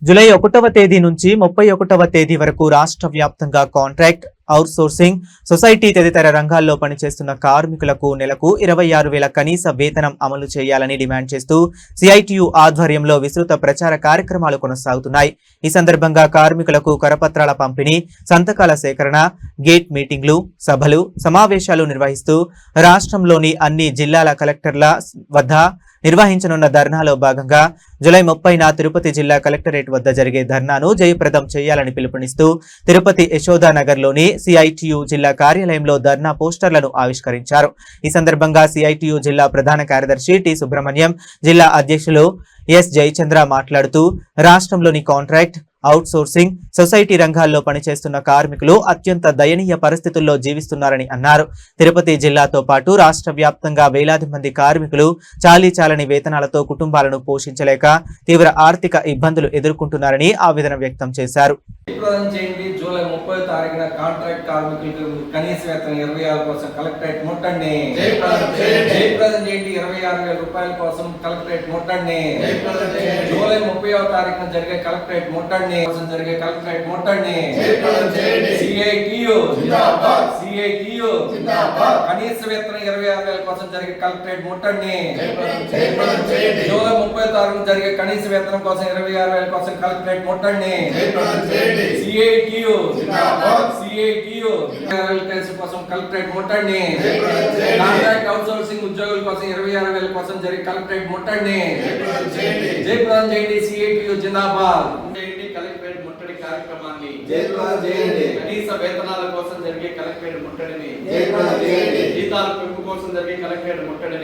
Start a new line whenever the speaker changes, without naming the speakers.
July 1వ తేదీ నుంచి 31వ తేదీ వరకు రాష్ట్ర వ్యాప్తంగా కాంట్రాక్ట్, అవుట్సోర్సింగ్, సొసైటీ తదితర రంగాల్లో పనిచేస్తున్న కార్మికులకు నెలకు 26,000 కనీస వేతనం అమలు చేయాలని డిమాండ్ చేస్తూ సిఐటియు ఆధ్వర్యంలో విస్తృత ప్రచార కార్యక్రమాలు కొనసాగుతున్నాయి. ఈ సందర్భంగా కార్మికులకు కరపత్రాల పంపిణీ, సంతకాల సేకరణ, గేట్ మీటింగ్లు, సభలు, సమావేశాలు నిర్వహిస్తూ రాష్ట్రంలోని అన్ని జిల్లాల కలెక్టర్ల వద్ద నిర్వహించనున్న ధర్నాలో భాగంగా జూలై 30న తిరుపతి జిల్లా కలెక్టరేట్ వద్ద జరిగే ధర్నాను జయప్రదం చేయాలని పిలుపునిస్తూ తిరుపతి యశోదానగర్లోని సిఐటియు జిల్లా కార్యాలయంలో ధర్నా పోస్టర్లను ఆవిష్కరించారు. ఈ సందర్భంగా సిఐటియు జిల్లా ప్రధాన కార్యదర్శి టి సుబ్రహ్మణ్యం, జిల్లా అధ్యక్షులు ఎస్ జయచంద్ర మాట్లాడుతూ రాష్ట్రంలోని కాంట్రాక్ట్, అవుట్సోర్సింగ్, సొసైటీ రంగాల్లో పనిచేస్తున్న కార్మికులు అత్యంత దయనీయ పరిస్థితుల్లో జీవిస్తున్నారని అన్నారు. తిరుపతి జిల్లాతో పాటు రాష్ట్ర వ్యాప్తంగా వేలాది మంది కార్మికులు చాలీచాలని వేతనాలతో కుటుంబాలను పోషించలేక తీవ్ర ఆర్థిక ఇబ్బందులు ఎదుర్కొంటున్నారని ఆవేదన వ్యక్తం చేశారు.
జూలై 30వ తారీఖున కాంట్రాక్ట్ కార్మికులకు కనీస వేతనం 26 కోసం కలెక్టరేట్ ముట్టండి. జయప్రదం చేయండి. 26,000 రూపాయల కోసం కలెక్టరేట్ ముట్టండి. జూలై 30వ తారీఖున జరిగే కలెక్టరేట్ ముట్టండి కోసం జరిగే కలెక్టరేట్ ముట్టండి. సిఐటియు జిందాబాద్, సిఐటియు జిందాబాద్. కనీస వేతనం 26,000 కోసం జరిగే కలెక్టరేట్ ముట్టండి. జూలై 30వ తారీఖున జరిగే కనీస వేతనం కోసం 26,000 కోసం కలెక్టరేట్ ముట్టండి. సిఐటియు జిందాబాద్, సిఐటియు కోసం కలెక్టరేట్ ముట్టండి. కాంట్రాక్ట్ అవుట్సోర్సింగ్ ఉద్యోగుల కోసం 26,000 కోసం జరిగే కలెక్టరేట్ ముట్టండి. జయప్రదం చేయండి. సిఐటియు జిందాబాద్.
కలెక్టరేట్ ముట్టడి కార్యక్రమాన్ని
జయప్రదం చేయండి.
కనీస వేతనాల కోసం జరిగే కలెక్టరేట్ ముట్టడిని
జయప్రదం చేయండి.
జీతాల పెంపు కోసం జరిగే కలెక్టరేట్ ముట్టడిని